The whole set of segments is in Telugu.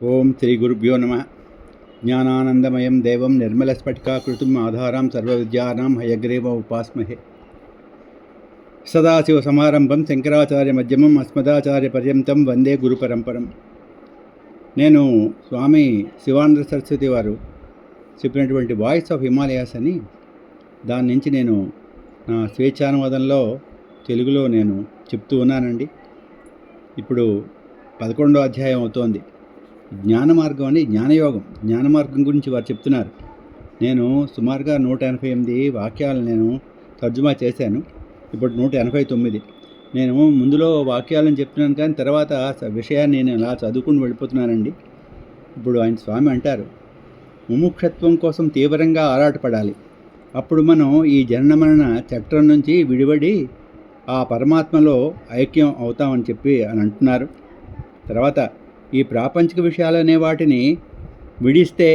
ఓం శ్రీ గురుభ్యో నమ. జ్ఞానానందమయం దేవం నిర్మలస్ఫటికాకృతిం ఆధారం సర్వవిద్యానాం హయగ్రీవ ఉపాస్మహే. సదాశివసమారంభం శంకరాచార్య మధ్యమం అస్మదాచార్య పర్యంతం వందే గురు పరంపరం. నేను స్వామి శివానంద సరస్వతి వారు చెప్పినటువంటి వాయిస్ ఆఫ్ హిమాలయాస్ అని దాని నుంచి నేను నా స్వేచ్ఛానువాదంలో తెలుగులో నేను చెప్తూ ఉన్నానండి. ఇప్పుడు 11వ అధ్యాయం అవుతోంది. జ్ఞాన మార్గం అని జ్ఞానయోగం, జ్ఞాన మార్గం గురించి వారు చెప్తున్నారు. నేను సుమారుగా 188 వాక్యాలు నేను తర్జుమా చేశాను. ఇప్పుడు 189. నేను ముందులో వాక్యాలను చెప్తున్నాను, కానీ తర్వాత విషయాన్ని నేను అలా చదువుకుని వెళ్ళిపోతున్నానండి. ఇప్పుడు ఆయన స్వామి అంటారు, ముముక్షత్వం కోసం తీవ్రంగా ఆరాటపడాలి. అప్పుడు మనం ఈ జనన చట్రం నుంచి విడిపడి ఆ పరమాత్మలో ఐక్యం అవుతామని చెప్పి అని అంటున్నారు. తర్వాత ఈ ప్రాపంచిక విషయాలనే వాటిని విడిస్తే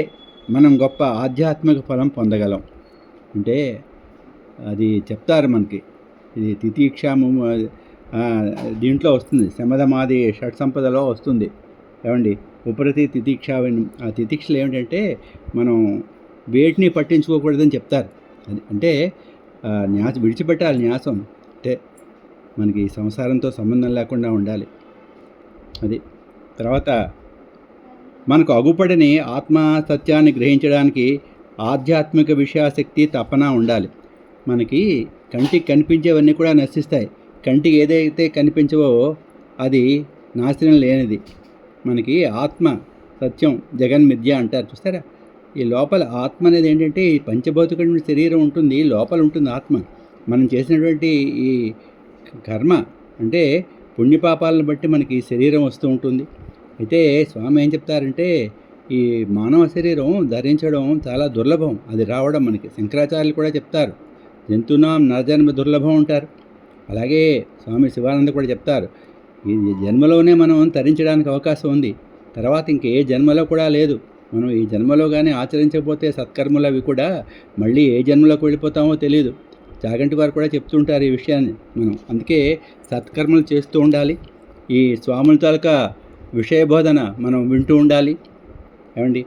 మనం గొప్ప ఆధ్యాత్మిక ఫలం పొందగలం. అంటే అది చెప్తారు మనకి. ఇది తితీక్షాము దీంట్లో వస్తుంది, శమధమాది షట్సంపదలో వస్తుంది. ఏమండి, ఉపరతి తితీక్ష. ఆ తితీక్షలు ఏమిటంటే మనం వేటిని పట్టించుకోకూడదని చెప్తారు. అది అంటే న్యాసం విడిచిపెట్టాలి. న్యాసం అంటే మనకి సంసారంతో సంబంధం లేకుండా ఉండాలి. అది తర్వాత మనకు అగుపడని ఆత్మ సత్యాన్ని గ్రహించడానికి ఆధ్యాత్మిక విషయాశక్తి తపన ఉండాలి. మనకి కంటికి కనిపించేవన్నీ కూడా నశిస్తాయి. కంటికి ఏదైతే కనిపించవో అది నాశనం లేనిది. మనకి ఆత్మ సత్యం జగన్మిథ్య అంటారు, చూస్తారా? ఈ లోపల ఆత్మ అనేది ఏంటంటే ఈ పంచభౌతిక శరీరం ఉంటుంది, లోపల ఉంటుంది ఆత్మ. మనం చేసినటువంటి ఈ కర్మ అంటే పుణ్యపాపాలను బట్టి మనకి శరీరం వస్తూ ఉంటుంది. అయితే స్వామి ఏం చెప్తారంటే ఈ మానవ శరీరం ధరించడం చాలా దుర్లభం. అది రావడం మనకి శంకరాచార్యులు కూడా చెప్తారు, జంతునాం నరజన్మ దుర్లభం ఉంటారు. అలాగే స్వామి శివానంద కూడా చెప్తారు, ఈ జన్మలోనే మనం ధరించడానికి అవకాశం ఉంది. తర్వాత ఇంకే జన్మలో కూడా లేదు. మనం ఈ జన్మలో కానీ ఆచరించకపోతే సత్కర్మలు అవి కూడా మళ్ళీ ఏ జన్మలోకి వెళ్ళిపోతామో తెలియదు. చాగంటి వారు కూడా చెప్తుంటారు ఈ విషయాన్ని. మనం అందుకే సత్కర్మలు చేస్తూ ఉండాలి. ఈ స్వాముల తాలూకా విషయబోధన మనం వింటూ ఉండాలి. ఏమండి,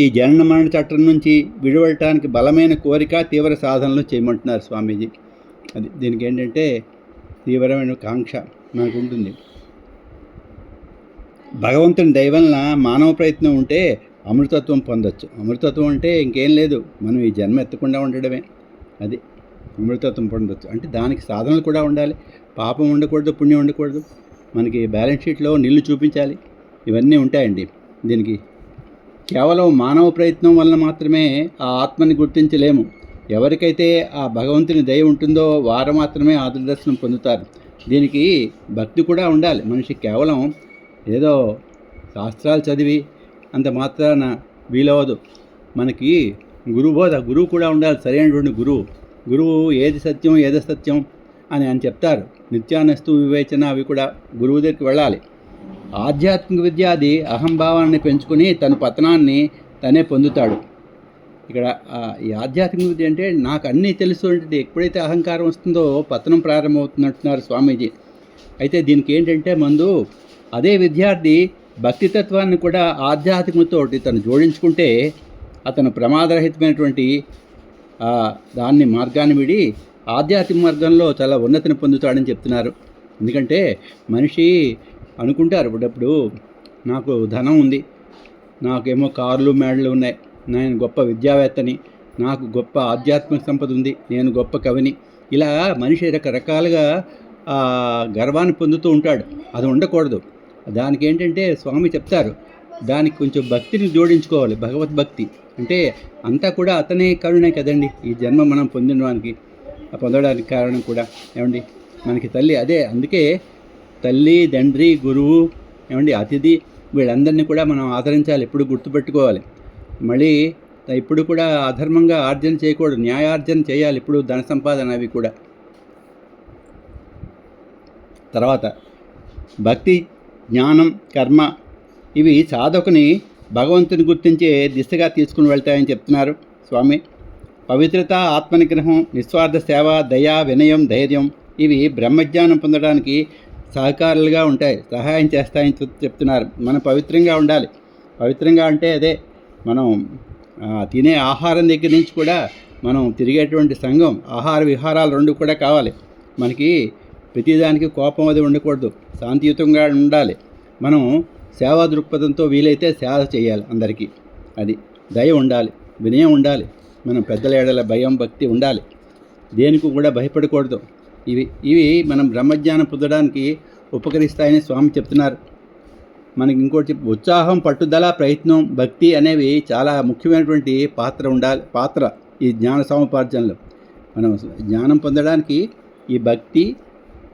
ఈ జనన మరణ చట్టం నుంచి విడివడటానికి బలమైన కోరిక, తీవ్ర సాధనలు చేయమంటున్నారు స్వామీజీ. అది దీనికి ఏంటంటే తీవ్రమైన కాంక్ష మనకు ఉంటుంది. భగవంతుని దయవలన మానవ ప్రయత్నం ఉంటే అమృతత్వం పొందొచ్చు. అమృతత్వం అంటే ఇంకేం లేదు, మనం ఈ జన్మ ఎత్తకుండా ఉండడమే. అది అమృతత్వం పొందొచ్చు. అంటే దానికి సాధనలు కూడా ఉండాలి. పాపం ఉండకూడదు, పుణ్యం ఉండకూడదు. మనకి బ్యాలెన్స్ షీట్లో నిల్లు చూపించాలి. ఇవన్నీ ఉంటాయండి. దీనికి కేవలం మానవ ప్రయత్నం వలన మాత్రమే ఆ ఆత్మని గుర్తించలేము. ఎవరికైతే ఆ భగవంతుని దయ ఉంటుందో వారు మాత్రమే ఆత్మదర్శనం పొందుతారు. దీనికి భక్తి కూడా ఉండాలి. మనిషి కేవలం ఏదో శాస్త్రాలు చదివి అంత మాత్రాన వీలవదు. మనకి గురుబోధ, గురువు కూడా ఉండాలి, సరైనటువంటి గురువు ఏది సత్యం ఏది సత్యం అని అని చెప్తారు. నిత్యానస్తు వివేచన అవి కూడా గురువు దగ్గరికి వెళ్ళాలి. ఆధ్యాత్మిక విద్య అది అహంభావాన్ని పెంచుకుని తన పతనాన్ని తనే పొందుతాడు. ఇక్కడ ఈ ఆధ్యాత్మిక విద్య అంటే నాకు అన్నీ తెలుసు అంటే ఎప్పుడైతే అహంకారం వస్తుందో పతనం ప్రారంభమవుతున్నట్టున్నారు స్వామీజీ. అయితే దీనికి ఏంటంటే ముందు అదే విద్యార్థి భక్తితత్వాన్ని కూడా ఆధ్యాత్మికతోటి తను జోడించుకుంటే అతను ప్రమాదరహితమైనటువంటి దాన్ని మార్గాన్ని విడి ఆధ్యాత్మిక మార్గంలో చాలా ఉన్నతిని పొందుతాడని చెప్తున్నారు. ఎందుకంటే మనిషి అనుకుంటారు ఇప్పుడప్పుడు నాకు ధనం ఉంది, నాకేమో కార్లు మేడలు ఉన్నాయి, నేను గొప్ప విద్యావేత్తని, నాకు గొప్ప ఆధ్యాత్మిక సంపద ఉంది, నేను గొప్ప కవిని. ఇలా మనిషి రకరకాలుగా గర్వాన్ని పొందుతూ ఉంటాడు. అది ఉండకూడదు. దానికి ఏంటంటే స్వామి చెప్తారు, దానికి కొంచెం భక్తిని జోడించుకోవాలి. భగవద్భక్తి అంటే అంతా కూడా అతనే కరుణే కదండి. ఈ జన్మ మనం పొందడానికి కారణం కూడా ఏమండి మనకి తల్లి. అదే అందుకే తల్లి, తండ్రి, గురువు, ఏమండి అతిథి, వీళ్ళందరినీ కూడా మనం ఆదరించాలి. ఎప్పుడు గుర్తుపెట్టుకోవాలి. మళ్ళీ ఇప్పుడు కూడా అధర్మంగా ఆర్జన చేయకూడదు, న్యాయార్జన చేయాలి. ఇప్పుడు ధన సంపాదన అవి కూడా. తర్వాత భక్తి, జ్ఞానం, కర్మ ఇవి సాధకుని భగవంతుని గుర్తించే దిశగా తీసుకుని వెళ్తాయని చెప్తున్నారు స్వామి. పవిత్రత, ఆత్మనిగ్రహం, నిస్వార్థ సేవ, దయ, వినయం, ధైర్యం ఇవి బ్రహ్మజ్ఞానం పొందడానికి సహకారులుగా ఉంటాయి, సహాయం చేస్తాయని చెప్తున్నారు. మనం పవిత్రంగా ఉండాలి. పవిత్రంగా అంటే అదే మనం తినే ఆహారం దగ్గర నుంచి కూడా మనం తిరిగేటువంటి సంఘం, ఆహార విహారాలు రెండు కూడా కావాలి మనకి. ప్రతిదానికి కోపం అది ఉండకూడదు, శాంతియుతంగా ఉండాలి. మనం సేవా దృక్పథంతో వీలైతే సేవ చేయాలి అందరికీ. అది దయ ఉండాలి, వినయం ఉండాలి, మనం పెద్దల ఏడల భయం భక్తి ఉండాలి, దేనికి కూడా భయపడకూడదు. ఇవి మనం బ్రహ్మజ్ఞానం పొందడానికి ఉపకరిస్తాయని స్వామి చెప్తున్నారు. మనకి ఇంకోటి ఉత్సాహం, పట్టుదల, ప్రయత్నం, భక్తి అనేవి చాలా ముఖ్యమైనటువంటి పాత్ర ఈ జ్ఞాన సముపార్జనలో. మనం జ్ఞానం పొందడానికి ఈ భక్తి,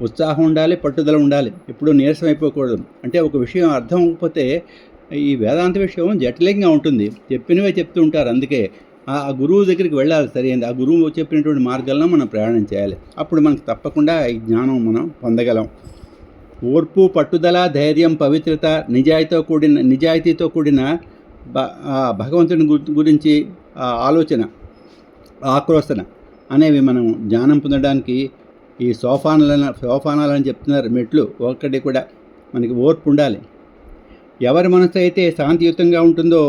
ఉత్సాహం ఉండాలి, పట్టుదల ఉండాలి, ఎప్పుడూ నీరసం అయిపోకూడదు. అంటే ఒక విషయం అర్థం అవ్వకపోతే ఈ వేదాంత విషయం జటిలంగా ఉంటుంది, చెప్పినవే చెప్తూ ఉంటారు. అందుకే ఆ గురువు దగ్గరికి వెళ్ళాలి సరైనది. ఆ గురువు చెప్పినటువంటి మార్గాల్లో మనం ప్రయాణం చేయాలి. అప్పుడు మనకు తప్పకుండా ఈ జ్ఞానం మనం పొందగలం. ఓర్పు, పట్టుదల, ధైర్యం, పవిత్రత, నిజాయితీతో కూడిన భగవంతుని గురించి ఆలోచన, ఆక్రోశన అనేవి మనం జ్ఞానం పొందడానికి ఈ సోపానాలని చెప్తున్నారు. మెట్లు ఒక్కటి కూడా మనకి ఓర్పు ఉండాలి. ఎవరి మనసు అయితే శాంతియుతంగా ఉంటుందో,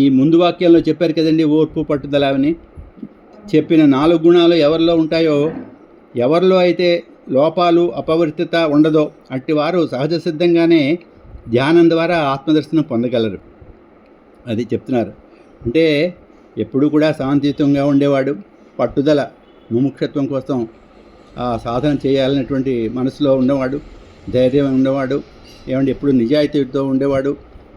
ఈ ముందు వాక్యాల్లో చెప్పారు కదండి, ఓర్పు, పట్టుదల అని చెప్పిన 4 గుణాలు ఎవరిలో ఉంటాయో, ఎవరిలో అయితే లోపాలు, అపవర్తిత ఉండదో అట్టివారు సహజ సిద్ధంగానే ధ్యానం ద్వారా ఆత్మదర్శనం పొందగలరు. అది చెప్తున్నారు. అంటే ఎప్పుడు కూడా శాంతియుతంగా ఉండేవాడు, పట్టుదల, ముముక్షత్వం కోసం సాధన చేయాలనేటువంటి మనసులో ఉండేవాడు, ధైర్యం ఉండేవాడు, ఎప్పుడు నిజాయితీతో ఉండేవాడు,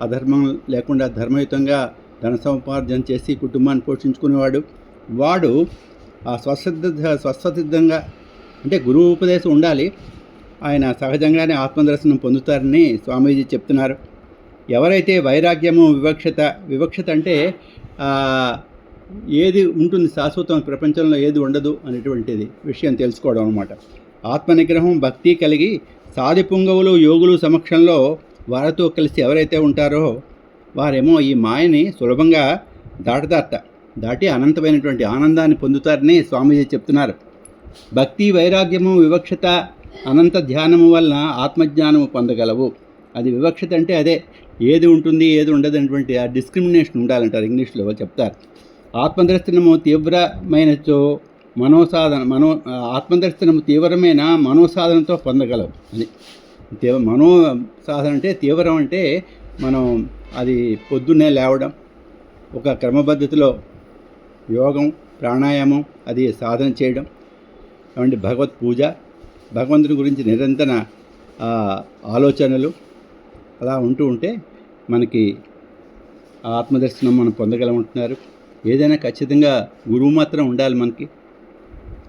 అధర్మం లేకుండా ధర్మయుతంగా ధన సముపార్జన చేసి కుటుంబాన్ని పోషించుకునేవాడు, వాడు స్వసిద్ధంగా అంటే గురువు ఉపదేశం ఉండాలి, ఆయన సహజంగానే ఆత్మదర్శనం పొందుతారని స్వామీజీ చెప్తున్నారు. ఎవరైతే వైరాగ్యము, వివక్షత అంటే ఏది ఉంటుంది శాశ్వతం, ప్రపంచంలో ఏది ఉండదు అనేటువంటిది విషయం తెలుసుకోవడం అన్నమాట. ఆత్మనిగ్రహం, భక్తి కలిగి సాధి పుంగవులు, యోగులు సమక్షంలో వారితో కలిసి ఎవరైతే ఉంటారో వారేమో ఈ మాయని సులభంగా దాటి అనంతమైనటువంటి ఆనందాన్ని పొందుతారని స్వామీజీ చెప్తున్నారు. భక్తి, వైరాగ్యము, వివక్షత, అనంత ధ్యానము వలన ఆత్మజ్ఞానము పొందగలవు. అది వివక్షత అంటే అదే, ఏది ఉంటుంది ఏది ఉండదు అనేటువంటి ఆ డిస్క్రిమినేషన్ ఉండాలంటారు, ఇంగ్లీష్లో చెప్తారు. ఆత్మదర్శనము తీవ్రమైనచో ఆత్మదర్శనము తీవ్రమైన మనోసాధనతో పొందగలవు. అది మనోసాధన అంటే తీవ్రం అంటే మనం అది పొద్దున్నే లేవడం, ఒక క్రమపద్ధతిలో యోగం, ప్రాణాయామం అది సాధన చేయడం, ఏమంటే భగవత్ పూజ, భగవంతుని గురించి నిరంతర ఆలోచనలు అలా ఉంటే మనకి ఆత్మదర్శనం మనం పొందగలమంటున్నారు. ఏదైనా ఖచ్చితంగా గురువు మాత్రం ఉండాలి మనకి.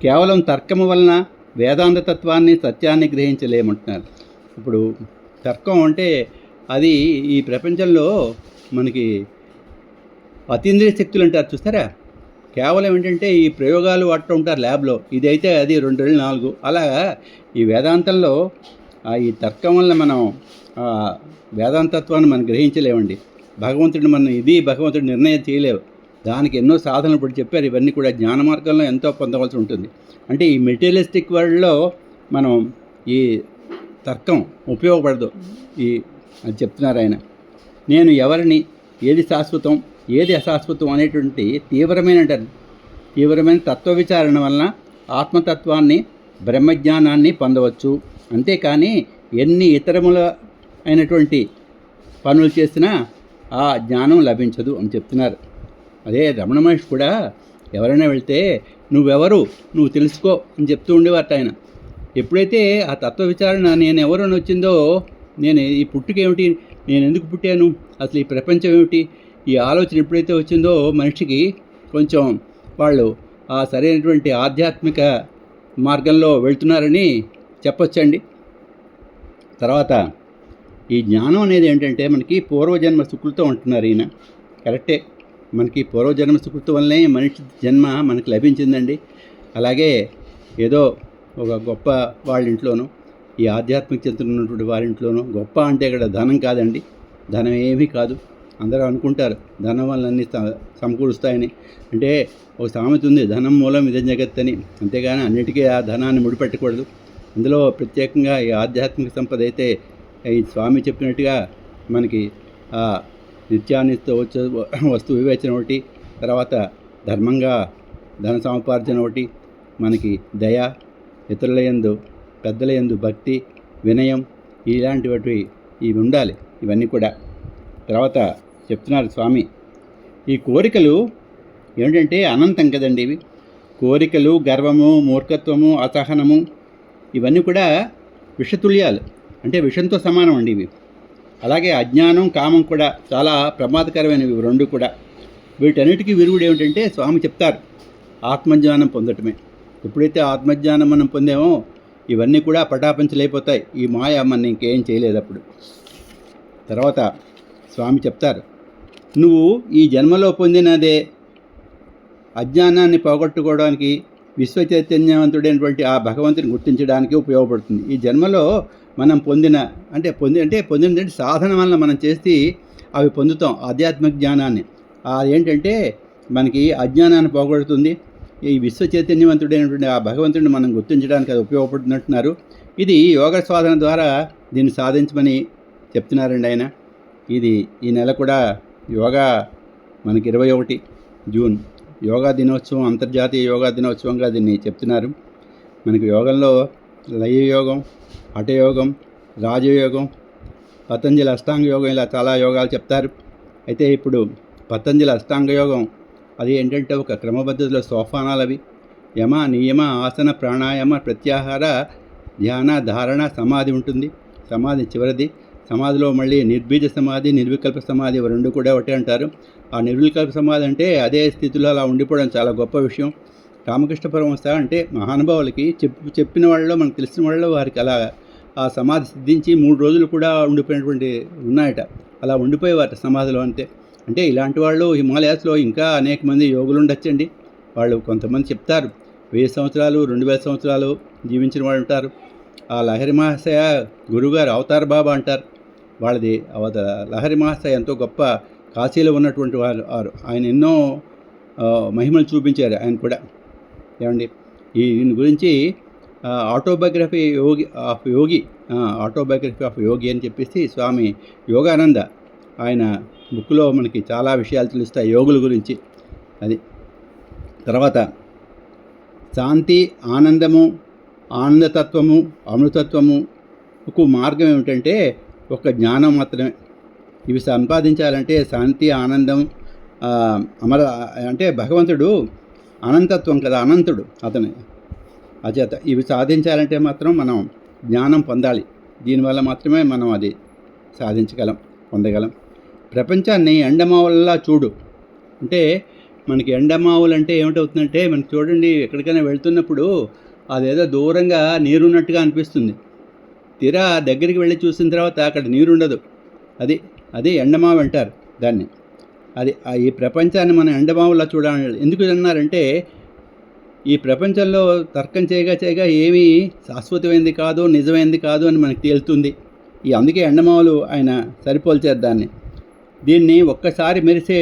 కేవలం తర్కము వలన వేదాంత తత్వాన్ని, సత్యాన్ని గ్రహించలేమంటున్నారు. ఇప్పుడు తర్కం అంటే అది ఈ ప్రపంచంలో మనకి అతీంద్రియ శక్తులు అంటారు చూస్తారా, కేవలం ఏంటంటే ఈ ప్రయోగాలు వాడుతూ ఉంటారు ల్యాబ్లో, ఇదైతే అది 2 4 అలా. ఈ వేదాంతంలో ఈ తర్కం వల్ల మనం వేదాంతత్వాన్ని మనం గ్రహించలేమండి. భగవంతుడు నిర్ణయం చేయలేవు. దానికి ఎన్నో సాధనలు ఇప్పుడు చెప్పారు. ఇవన్నీ కూడా జ్ఞాన మార్గంలో ఎంతో పొందవలసి ఉంటుంది. అంటే ఈ మెటీరియలిస్టిక్ వరల్డ్లో మనం ఈ తర్కం ఉపయోగపడదు. అది చెప్తున్నారు ఆయన. నేను ఎవరిని, ఏది శాశ్వతం, ఏది అశాశ్వతం అనేటువంటి తీవ్రమైన తత్వ విచారణ వలన ఆత్మతత్వాన్ని, బ్రహ్మజ్ఞానాన్ని పొందవచ్చు. అంతేకాని ఎన్ని ఇతరముల అయినటువంటి పనులు చేసినా ఆ జ్ఞానం లభించదు అని చెప్తున్నారు. అదే రమణ మహర్షి కూడా ఎవరైనా వెళ్తే నువ్వు తెలుసుకో అని చెప్తూ ఉండేవారట ఆయన. ఎప్పుడైతే ఆ తత్వ విచారణ నేను ఎవరని వచ్చిందో, నేను ఈ పుట్టుకేమిటి, నేను ఎందుకు పుట్టాను, అసలు ఈ ప్రపంచం ఏమిటి, ఈ ఆలోచన ఎప్పుడైతే వచ్చిందో మనిషికి కొంచెం వాళ్ళు ఆ సరైనటువంటి ఆధ్యాత్మిక మార్గంలో వెళ్తున్నారని చెప్పొచ్చండి. తర్వాత ఈ జ్ఞానం అనేది ఏంటంటే మనకి పూర్వజన్మ సుకృతం అంటున్నారు ఈయన. కరెక్టే, మనకి పూర్వజన్మ సుకృతం వల్లనే మనిషి జన్మ మనకి లభించిందండి. అలాగే ఏదో ఒక గొప్ప వాళ్ళ ఇంట్లోనూ, ఈ ఆధ్యాత్మిక చింతన ఉన్నటువంటి వారింట్లోనూ, గొప్ప అంటే ఇక్కడ ధనం కాదండి, ధనం ఏమీ కాదు. అందరూ అనుకుంటారు ధనం వల్ల అన్నీ సమకూరుస్తాయని. అంటే ఒక సామెత ఉంది, ధనం మూలం ఇదే జగత్ అని. అంతేగాని అన్నిటికీ ఆ ధనాన్ని ముడిపెట్టకూడదు. అందులో ప్రత్యేకంగా ఈ ఆధ్యాత్మిక సంపద అయితే ఈ స్వామి చెప్పినట్టుగా మనకి నిత్యానిత్య వస్తు వివేచన ఒకటి, తర్వాత ధర్మంగా ధన సముపార్జన ఒకటి, మనకి దయ, ఇతరుల యందు పెద్దల యందు భక్తి, వినయం, ఇలాంటివి ఇవి ఉండాలి. ఇవన్నీ కూడా తర్వాత చెప్తున్నారు స్వామి. ఈ కోరికలు ఏమిటంటే అనంతం కదండి. ఇవి కోరికలు, గర్వము, మూర్ఖత్వము, అసహనము ఇవన్నీ కూడా విషతుల్యాలు, అంటే విషంతో సమానం అండి ఇవి. అలాగే అజ్ఞానం, కామం కూడా చాలా ప్రమాదకరమైనవి రెండు కూడా. వీటన్నిటికీ విరుగుడు ఏమిటంటే స్వామి చెప్తారు ఆత్మజ్ఞానం పొందటమే. ఎప్పుడైతే ఆత్మజ్ఞానం మనం పొందామో ఇవన్నీ కూడా పటాపంచలైపోతాయి. ఈ మాయ మన ఇంకేం చేయలేదు అప్పుడు. తర్వాత స్వామి చెప్తారు, నువ్వు ఈ జన్మలో పొందినదే అజ్ఞానాన్ని పోగొట్టుకోవడానికి, విశ్వచైతన్యవంతుడైనటువంటి ఆ భగవంతుని గుర్తించడానికి ఉపయోగపడుతుంది. ఈ జన్మలో మనం పొందిన సాధన వల్ల మనం చేసి అవి పొందుతాం ఆధ్యాత్మిక జ్ఞానాన్ని. అదేంటంటే మనకి అజ్ఞానాన్ని పోగొడుతుంది. ఈ విశ్వచైతన్యవంతుడైనటువంటి ఆ భగవంతుడిని మనం గుర్తించడానికి అది ఉపయోగపడుతున్నట్టున్నారు. ఇది యోగ సాధన ద్వారా దీన్ని సాధించమని చెప్తున్నారండి ఆయన. ఇది ఈ నెల కూడా యోగా మనకి 21 జూన్ యోగా దినోత్సవం, అంతర్జాతీయ యోగా దినోత్సవంగా దీన్ని చెప్తున్నారు. మనకి యోగంలో లయయోగం, హఠయోగం, రాజయోగం, పతంజలి అష్టాంగ యోగం, ఇలా చాలా యోగాలు చెప్తారు. అయితే ఇప్పుడు పతంజలి అష్టాంగ యోగం అది ఏంటంటే ఒక క్రమపద్ధతిలో సోపానాలు అవి. యమ, నియమ, ఆసన, ప్రాణాయామ, ప్రత్యాహార, ధ్యాన, ధారణ, సమాధి ఉంటుంది. సమాధి చివరిది. సమాధిలో మళ్ళీ నిర్బీజ సమాధి, నిర్వికల్ప సమాధి రెండు కూడా ఒకటే అంటారు. ఆ నిర్వికల్ప సమాధి అంటే అదే స్థితిలో అలా ఉండిపోవడం చాలా గొప్ప విషయం. రామకృష్ణ పరమహంస అంటే మహానుభావులకి చెప్పిన వాళ్ళలో మనకు తెలిసిన వాళ్ళలో వారికి అలా ఆ సమాధి సిద్ధించి 3 రోజులు కూడా ఉండిపోయినటువంటి ఉన్నాయట. అలా ఉండిపోయేవారట సమాధిలో. అంటే ఇలాంటి వాళ్ళు హిమాలయాస్లో ఇంకా అనేక మంది యోగులు ఉండొచ్చండి. వాళ్ళు కొంతమంది చెప్తారు 1000 సంవత్సరాలు, 2000 సంవత్సరాలు జీవించిన వాళ్ళు ఉంటారు. ఆ లహరి మహాశయ గురువుగారు అవతార్ బాబా అంటారు. వాళ్ళది లహరి మహాశయ ఎంతో గొప్ప కాశీలో ఉన్నటువంటి వారు. ఆయన ఎన్నో మహిమలు చూపించారు ఆయన కూడా. ఏమండి దీని గురించి ఆటోబయోగ్రఫీ ఆఫ్ యోగి అని చెప్పేసి స్వామి యోగానంద ఆయన బుక్లో మనకి చాలా విషయాలు తెలుస్తాయి యోగుల గురించి. అది తర్వాత శాంతి, ఆనందము, ఆనందతత్వము, అమృతత్వముకు మార్గం ఏమిటంటే ఒక జ్ఞానం మాత్రమే. ఇవి సంపాదించాలంటే శాంతి, ఆనందం, అంటే భగవంతుడు అనంతత్వం కదా, అనంతుడు అతను. అచేత ఇవి సాధించాలంటే మాత్రం మనం జ్ఞానం పొందాలి. దీనివల్ల మాత్రమే మనం అది పొందగలం. ప్రపంచాన్ని ఎండమావులలా చూడు. అంటే మనకి ఎండమావులు అంటే ఏమిటవుతుందంటే మనకి చూడండి, ఎక్కడికైనా వెళ్తున్నప్పుడు అదేదో దూరంగా నీరున్నట్టుగా అనిపిస్తుంది. తీరా దగ్గరికి వెళ్ళి చూసిన తర్వాత అక్కడ నీరుండదు. అది ఎండమావు అంటారు దాన్ని. ఈ ప్రపంచాన్ని మనం ఎండమావులా చూడాలి. ఎందుకు అన్నారంటే ఈ ప్రపంచంలో తర్కం చేయగా ఏమీ శాశ్వతమైంది కాదు, నిజమైంది కాదు అని మనకు తేలుతుంది. అందుకే ఎండమావులు ఆయన సరిపోల్చారు దీన్ని ఒక్కసారి మెరిసే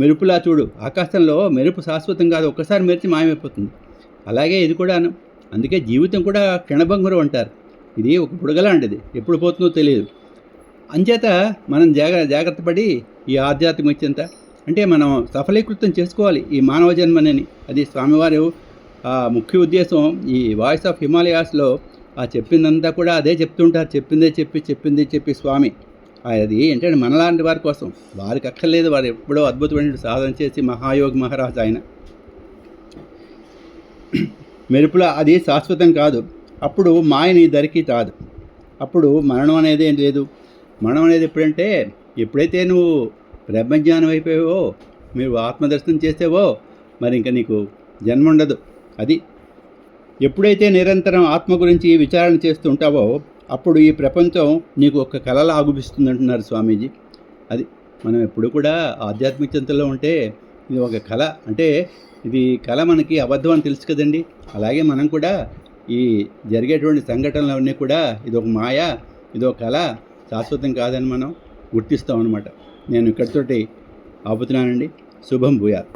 మెరుపులా చూడు. ఆకాశంలో మెరుపు శాశ్వతం కాదు, ఒక్కసారి మెరిచి మాయమైపోతుంది. అలాగే ఇది కూడాను. అందుకే జీవితం కూడా క్షణభంగురం అంటారు. ఇది ఒక బుడగలాంటిది, ఎప్పుడు పోతుందో తెలియదు. అంచేత మనం జాగ్రత్త పడి ఈ ఆధ్యాత్మికత అంటే మనం సఫలీకృతం చేసుకోవాలి ఈ మానవ జన్మని. అది స్వామివారు ముఖ్య ఉద్దేశం. ఈ వాయిస్ ఆఫ్ హిమాలయాస్లో చెప్పిందంతా కూడా అదే చెప్తుంటారు. చెప్పిందే చెప్పి స్వామి అది ఏంటంటే మనలాంటి వారి కోసం. వారికి అక్కర్లేదు, వారు ఎప్పుడో అద్భుతమైన సాధన చేసి మహాయోగి మహారాజు ఆయన. మెరుపుల అది శాశ్వతం కాదు. అప్పుడు మాయ నీ ధరికి కాదు. అప్పుడు మరణం అనేది ఏం లేదు. మరణం అనేది ఎప్పుడైతే నువ్వు బ్రహ్మజ్ఞానం అయిపోయావో, మీరు ఆత్మదర్శనం చేసేవో, మరి ఇంకా నీకు జన్మ ఉండదు. అది ఎప్పుడైతే నిరంతరం ఆత్మ గురించి విచారణ చేస్తూ ఉంటావో అప్పుడు ఈ ప్రపంచం నీకు ఒక కళలా ఆగుపిస్తుంది అంటున్నారు స్వామీజీ. అది మనం ఎప్పుడు కూడా ఆధ్యాత్మిక చింతనలో ఉంటే ఇది ఒక కళ. అంటే ఇది కళ మనకి అబద్ధం అని తెలుసు కదండి. అలాగే మనం కూడా ఈ జరిగేటువంటి సంఘటనలన్నీ కూడా ఇదొక మాయ, ఇదొక కళ, శాశ్వతం కాదని మనం గుర్తిస్తాం అన్నమాట. నేను ఇక్కడితోటి ఆపుతున్నానండి. శుభం భూయాత్.